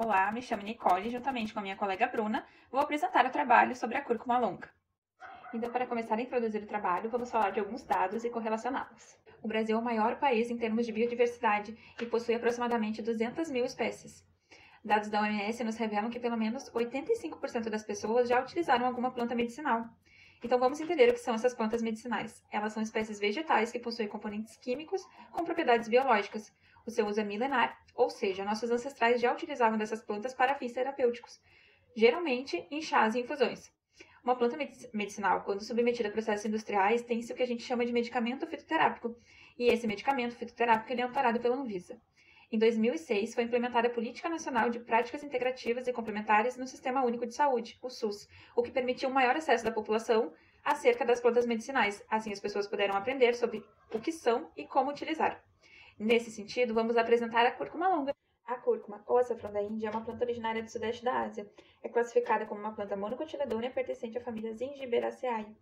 Olá, me chamo Nicole e juntamente com a minha colega Bruna, vou apresentar o trabalho sobre a cúrcuma longa. Então, para começar a introduzir o trabalho, vamos falar de alguns dados e correlacioná-los. O Brasil é o maior país em termos de biodiversidade e possui aproximadamente 200 mil espécies. Dados da OMS nos revelam que pelo menos 85% das pessoas já utilizaram alguma planta medicinal. Então vamos entender o que são essas plantas medicinais. Elas são espécies vegetais que possuem componentes químicos com propriedades biológicas. O seu uso é milenar, ou seja, nossos ancestrais já utilizavam dessas plantas para fins terapêuticos, geralmente em chás e infusões. Uma planta medicinal, quando submetida a processos industriais, tem-se o que a gente chama de medicamento fitoterápico, e esse medicamento fitoterápico ele é amparado pela Anvisa. Em 2006, foi implementada a Política Nacional de Práticas Integrativas e Complementares no Sistema Único de Saúde, o SUS, o que permitiu um maior acesso da população acerca das plantas medicinais. Assim, as pessoas puderam aprender sobre o que são e como utilizar. Nesse sentido, vamos apresentar a cúrcuma longa. A cúrcuma, ou açafrão da Índia, é uma planta originária do sudeste da Ásia. É classificada como uma planta monocotiledônea pertencente à família Zingiberaceae.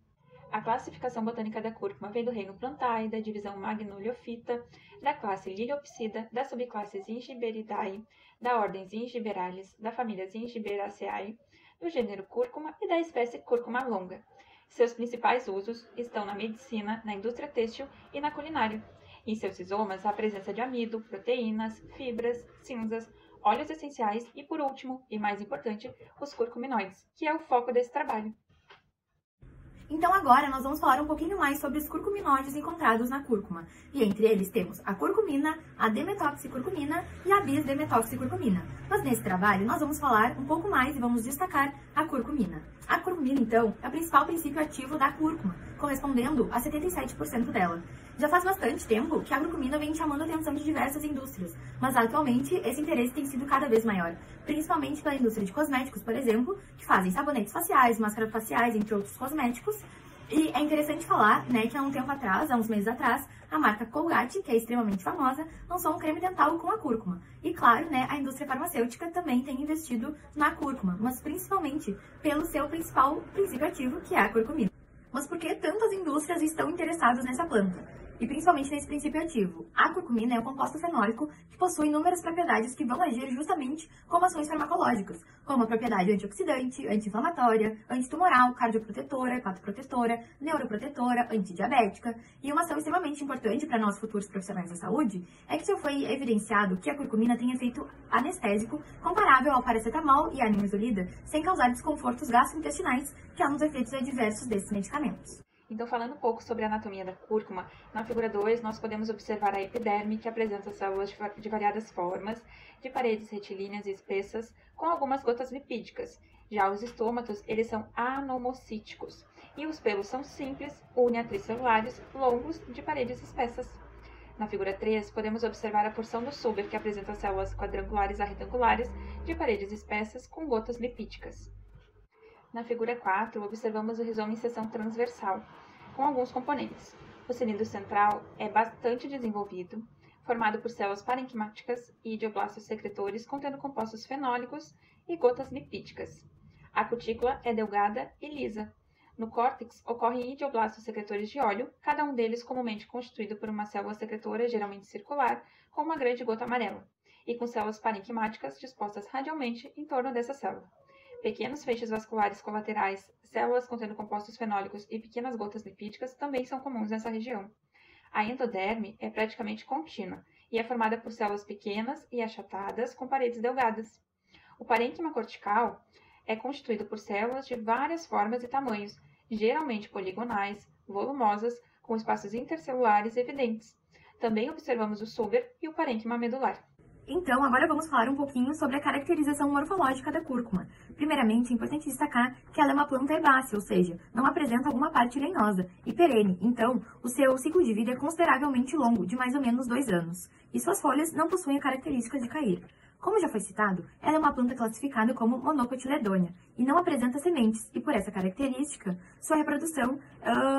A classificação botânica da cúrcuma vem do reino Plantae, da divisão Magnoliophyta, da classe Liliopsida, da subclasse Zingiberidae, da ordem Zingiberalis, da família Zingiberaceae, do gênero cúrcuma e da espécie cúrcuma longa. Seus principais usos estão na medicina, na indústria têxtil e na culinária. Em seus rizomas, há a presença de amido, proteínas, fibras, cinzas, óleos essenciais e, por último, e mais importante, os curcuminoides, que é o foco desse trabalho. Então agora nós vamos falar um pouquinho mais sobre os curcuminóides encontrados na cúrcuma. E entre eles temos a curcumina, a demetoxicurcumina e a bis-demetoxicurcumina. Mas nesse trabalho nós vamos falar um pouco mais e vamos destacar a curcumina. A curcumina, então, é o principal princípio ativo da cúrcuma, correspondendo a 77% dela. Já faz bastante tempo que a curcumina vem chamando a atenção de diversas indústrias, mas atualmente esse interesse tem sido cada vez maior, principalmente pela indústria de cosméticos, por exemplo, que fazem sabonetes faciais, máscaras faciais, entre outros cosméticos. E é interessante falar, né, que há um tempo atrás, há uns meses atrás, a marca Colgate, que é extremamente famosa, lançou um creme dental com a cúrcuma. E claro, né, a indústria farmacêutica também tem investido na cúrcuma, mas principalmente pelo seu principal princípio ativo, que é a curcumina. Mas por que tantas indústrias estão interessadas nessa planta? E principalmente nesse princípio ativo. A curcumina é um composto fenólico que possui inúmeras propriedades que vão agir justamente como ações farmacológicas, como a propriedade antioxidante, anti-inflamatória, antitumoral, cardioprotetora, hepatoprotetora, neuroprotetora, antidiabética. E uma ação extremamente importante para nós futuros profissionais da saúde é que já foi evidenciado que a curcumina tem efeito anestésico comparável ao paracetamol e à nimesulida, sem causar desconfortos gastrointestinais, que é um dos efeitos adversos desses medicamentos. Então, falando um pouco sobre a anatomia da cúrcuma, na figura 2 nós podemos observar a epiderme, que apresenta células de variadas formas, de paredes retilíneas e espessas, com algumas gotas lipídicas. Já os estômatos, eles são anomocíticos, e os pelos são simples, uniatricelulares, longos, de paredes espessas. Na figura 3, podemos observar a porção do Suber, que apresenta células quadrangulares a retangulares, de paredes espessas, com gotas lipídicas. Na figura 4, observamos o rizoma em seção transversal, com alguns componentes. O cilindro central é bastante desenvolvido, formado por células parenquimáticas e idioblastos secretores contendo compostos fenólicos e gotas lipídicas. A cutícula é delgada e lisa. No córtex ocorrem idioblastos secretores de óleo, cada um deles comumente constituído por uma célula secretora geralmente circular, com uma grande gota amarela, e com células parenquimáticas dispostas radialmente em torno dessa célula. Pequenos feixes vasculares colaterais, células contendo compostos fenólicos e pequenas gotas lipídicas também são comuns nessa região. A endoderme é praticamente contínua e é formada por células pequenas e achatadas com paredes delgadas. O parênquima cortical é constituído por células de várias formas e tamanhos, geralmente poligonais, volumosas, com espaços intercelulares evidentes. Também observamos o Suber e o parênquima medular. Então, agora vamos falar um pouquinho sobre a caracterização morfológica da cúrcuma. Primeiramente, é importante destacar que ela é uma planta herbácea, ou seja, não apresenta alguma parte lenhosa e perene. Então, o seu ciclo de vida é consideravelmente longo, de mais ou menos 2 anos. E suas folhas não possuem a característica de cair. Como já foi citado, ela é uma planta classificada como monocotiledônea e não apresenta sementes, e por essa característica, sua reprodução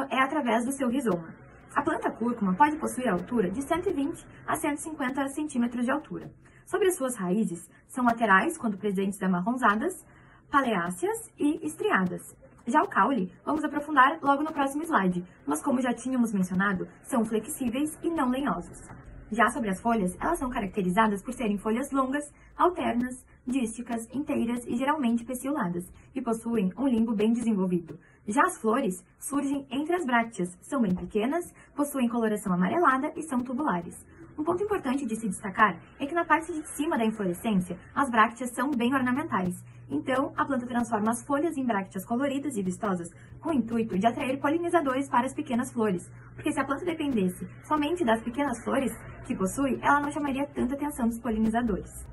é através do seu rizoma. A planta cúrcuma pode possuir a altura de 120 a 150 centímetros de altura. Sobre as suas raízes, são laterais, quando presentes amarronzadas, paleáceas e estriadas. Já o caule, vamos aprofundar logo no próximo slide, mas como já tínhamos mencionado, são flexíveis e não lenhosos. Já sobre as folhas, elas são caracterizadas por serem folhas longas, alternas, dísticas, inteiras e geralmente pecioladas, e possuem um limbo bem desenvolvido. Já as flores surgem entre as brácteas, são bem pequenas, possuem coloração amarelada e são tubulares. Um ponto importante de se destacar é que na parte de cima da inflorescência, as brácteas são bem ornamentais. Então, a planta transforma as folhas em brácteas coloridas e vistosas, com o intuito de atrair polinizadores para as pequenas flores, porque se a planta dependesse somente das pequenas flores que possui, ela não chamaria tanta atenção dos polinizadores.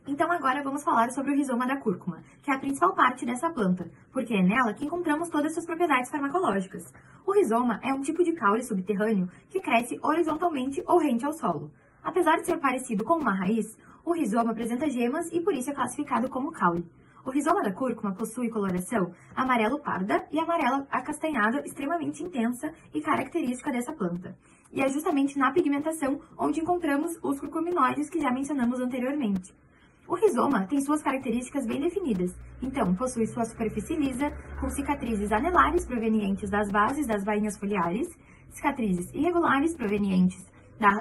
Então agora vamos falar sobre o rizoma da cúrcuma, que é a principal parte dessa planta, porque é nela que encontramos todas suas propriedades farmacológicas. O rizoma é um tipo de caule subterrâneo que cresce horizontalmente ou rente ao solo. Apesar de ser parecido com uma raiz, o rizoma apresenta gemas e por isso é classificado como caule. O rizoma da cúrcuma possui coloração amarelo-parda e amarelo-acastanhada extremamente intensa e característica dessa planta. E é justamente na pigmentação onde encontramos os curcuminóides que já mencionamos anteriormente. O rizoma tem suas características bem definidas, então possui sua superfície lisa, com cicatrizes anelares provenientes das bases das bainhas foliares, cicatrizes irregulares provenientes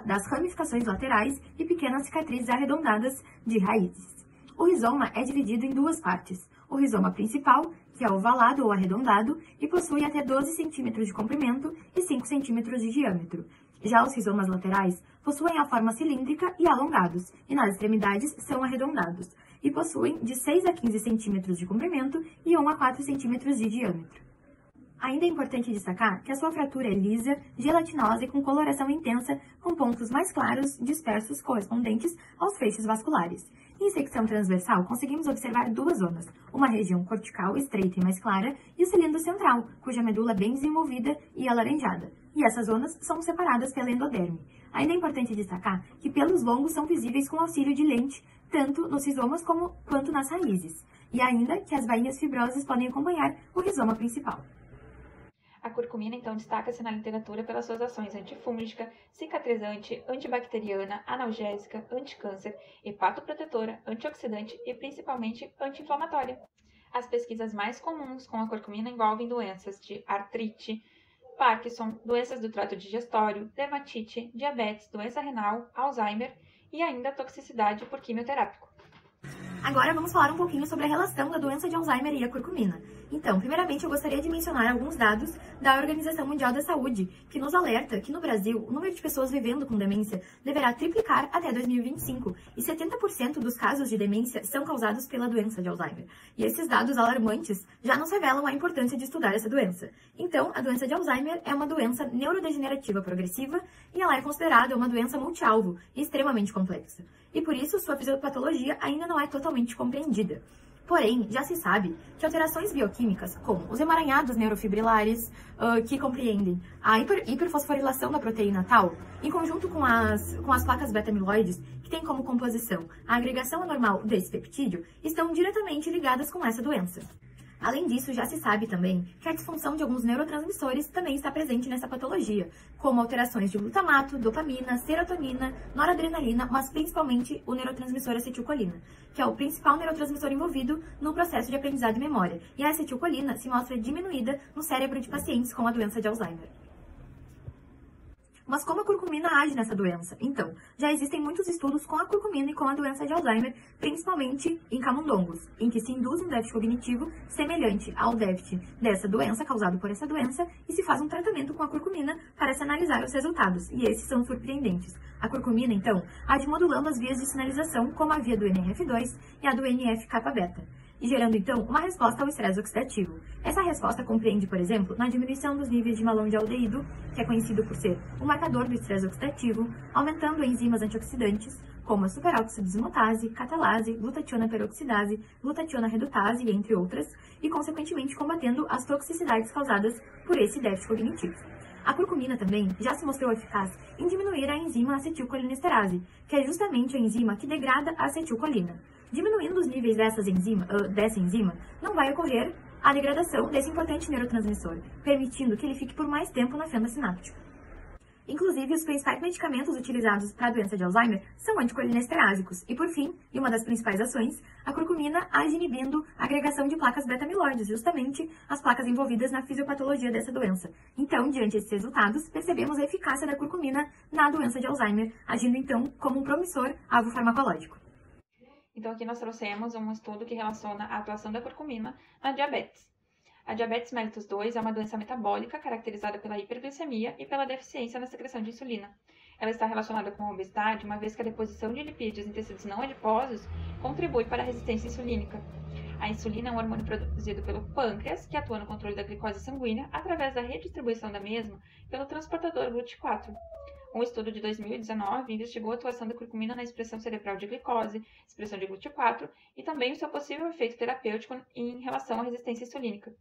das ramificações laterais e pequenas cicatrizes arredondadas de raízes. O rizoma é dividido em duas partes. O rizoma principal, que é ovalado ou arredondado, e possui até 12 cm de comprimento e 5 cm de diâmetro. Já os rizomas laterais possuem a forma cilíndrica e alongados, e nas extremidades são arredondados, e possuem de 6 a 15 cm de comprimento e 1 a 4 cm de diâmetro. Ainda é importante destacar que a sua fratura é lisa, gelatinosa e com coloração intensa, com pontos mais claros, dispersos, correspondentes aos feixes vasculares. Em secção transversal, conseguimos observar duas zonas, uma região cortical estreita e mais clara e o cilindro central, cuja medula é bem desenvolvida e alaranjada. E essas zonas são separadas pela endoderme. Ainda é importante destacar que pelos longos são visíveis com auxílio de lente, tanto nos rizomas quanto nas raízes. E ainda que as bainhas fibrosas podem acompanhar o rizoma principal. A curcumina, então, destaca-se na literatura pelas suas ações antifúngica, cicatrizante, antibacteriana, analgésica, anticâncer, hepatoprotetora, antioxidante e principalmente anti-inflamatória. As pesquisas mais comuns com a curcumina envolvem doenças de artrite, Parkinson, doenças do trato digestório, dermatite, diabetes, doença renal, Alzheimer e ainda toxicidade por quimioterápico. Agora vamos falar um pouquinho sobre a relação da doença de Alzheimer e a curcumina. Então, primeiramente eu gostaria de mencionar alguns dados da Organização Mundial da Saúde, que nos alerta que no Brasil o número de pessoas vivendo com demência deverá triplicar até 2025, e 70% dos casos de demência são causados pela doença de Alzheimer. E esses dados alarmantes já nos revelam a importância de estudar essa doença. Então, a doença de Alzheimer é uma doença neurodegenerativa progressiva e ela é considerada uma doença multialvo e extremamente complexa. E por isso, sua fisiopatologia ainda não é totalmente compreendida. Porém, já se sabe que alterações bioquímicas, como os emaranhados neurofibrilares, que compreendem a hiperfosforilação da proteína tau, em conjunto com as placas beta-amiloides, que têm como composição a agregação anormal desse peptídeo, estão diretamente ligadas com essa doença. Além disso, já se sabe também que a disfunção de alguns neurotransmissores também está presente nessa patologia, como alterações de glutamato, dopamina, serotonina, noradrenalina, mas principalmente o neurotransmissor acetilcolina, que é o principal neurotransmissor envolvido no processo de aprendizado e memória, e a acetilcolina se mostra diminuída no cérebro de pacientes com a doença de Alzheimer. Mas como a curcumina age nessa doença? Então, já existem muitos estudos com a curcumina e com a doença de Alzheimer, principalmente em camundongos, em que se induz um déficit cognitivo semelhante ao déficit dessa doença, causado por essa doença, e se faz um tratamento com a curcumina para se analisar os resultados, e esses são surpreendentes. A curcumina, então, age modulando as vias de sinalização, como a via do NRF2 e a do NF-kappa-beta, e gerando, então, uma resposta ao estresse oxidativo. Essa resposta compreende, por exemplo, na diminuição dos níveis de malondialdeído, que é conhecido por ser um marcador do estresse oxidativo, aumentando enzimas antioxidantes, como a superóxido desmutase, catalase, glutationa peroxidase, glutationa redutase, entre outras, e, consequentemente, combatendo as toxicidades causadas por esse déficit cognitivo. A curcumina também já se mostrou eficaz em diminuir a enzima acetilcolinesterase, que é justamente a enzima que degrada a acetilcolina. Diminuindo os níveis dessa enzima, não vai ocorrer a degradação desse importante neurotransmissor, permitindo que ele fique por mais tempo na fenda sináptica. Inclusive, os principais medicamentos utilizados para a doença de Alzheimer são anticolinesterásicos. E por fim, e uma das principais ações, a curcumina age inibindo a agregação de placas beta-amiloides, justamente as placas envolvidas na fisiopatologia dessa doença. Então, diante desses resultados, percebemos a eficácia da curcumina na doença de Alzheimer, agindo então como um promissor alvo farmacológico. Então aqui nós trouxemos um estudo que relaciona a atuação da curcumina na diabetes. A diabetes mellitus 2 é uma doença metabólica caracterizada pela hiperglicemia e pela deficiência na secreção de insulina. Ela está relacionada com a obesidade, uma vez que a deposição de lipídios em tecidos não adiposos contribui para a resistência insulínica. A insulina é um hormônio produzido pelo pâncreas, que atua no controle da glicose sanguínea através da redistribuição da mesma pelo transportador GLUT4. Um estudo de 2019 investigou a atuação da curcumina na expressão cerebral de glicose, expressão de GLUT4 e também o seu possível efeito terapêutico em relação à resistência insulínica.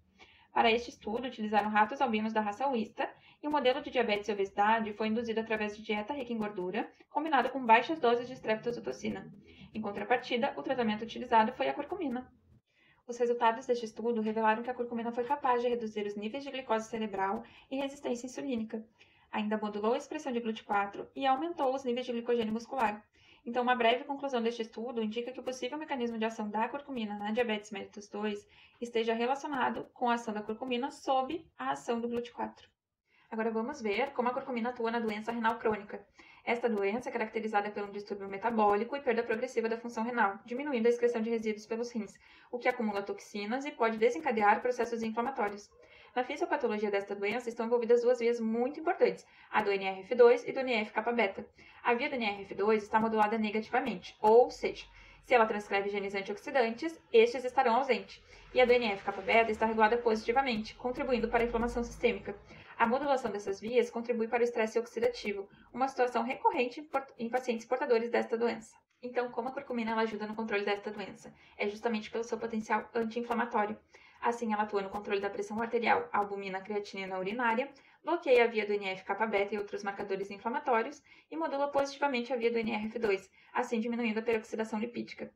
Para este estudo, utilizaram ratos albinos da raça Wista e o modelo de diabetes e obesidade foi induzido através de dieta rica em gordura, combinado com baixas doses de streptozotocina. Em contrapartida, o tratamento utilizado foi a curcumina. Os resultados deste estudo revelaram que a curcumina foi capaz de reduzir os níveis de glicose cerebral e resistência insulínica. Ainda modulou a expressão de GLUT4 e aumentou os níveis de glicogênio muscular. Então, uma breve conclusão deste estudo indica que o possível mecanismo de ação da curcumina na diabetes mellitus 2 esteja relacionado com a ação da curcumina sob a ação do GLUT4. Agora vamos ver como a curcumina atua na doença renal crônica. Esta doença é caracterizada pelo distúrbio metabólico e perda progressiva da função renal, diminuindo a excreção de resíduos pelos rins, o que acumula toxinas e pode desencadear processos inflamatórios. Na fisiopatologia desta doença estão envolvidas duas vias muito importantes, a do NRF2 e do NF-κ-beta. A via do NRF2 está modulada negativamente, ou seja, se ela transcreve genes antioxidantes, estes estarão ausentes, e a do NF-κ-beta está regulada positivamente, contribuindo para a inflamação sistêmica. A modulação dessas vias contribui para o estresse oxidativo, uma situação recorrente em pacientes portadores desta doença. Então, como a curcumina ela ajuda no controle desta doença? É justamente pelo seu potencial anti-inflamatório. Assim, ela atua no controle da pressão arterial, albumina, creatinina urinária, bloqueia a via do NF-κ-beta e outros marcadores inflamatórios e modula positivamente a via do NRF2, assim diminuindo a peroxidação lipídica.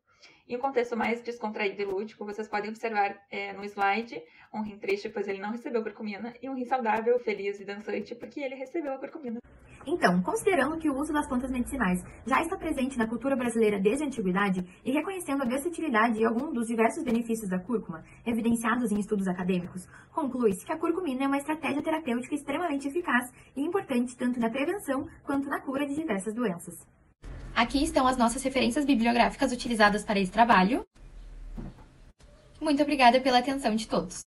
Em um contexto mais descontraído e lúdico, vocês podem observar no slide um rim triste, pois ele não recebeu curcumina, e um rim saudável, feliz e dançante, porque ele recebeu a curcumina. Então, considerando que o uso das plantas medicinais já está presente na cultura brasileira desde a antiguidade e reconhecendo a versatilidade e alguns dos diversos benefícios da cúrcuma, evidenciados em estudos acadêmicos, conclui-se que a curcumina é uma estratégia terapêutica extremamente eficaz e importante tanto na prevenção quanto na cura de diversas doenças. Aqui estão as nossas referências bibliográficas utilizadas para esse trabalho. Muito obrigada pela atenção de todos.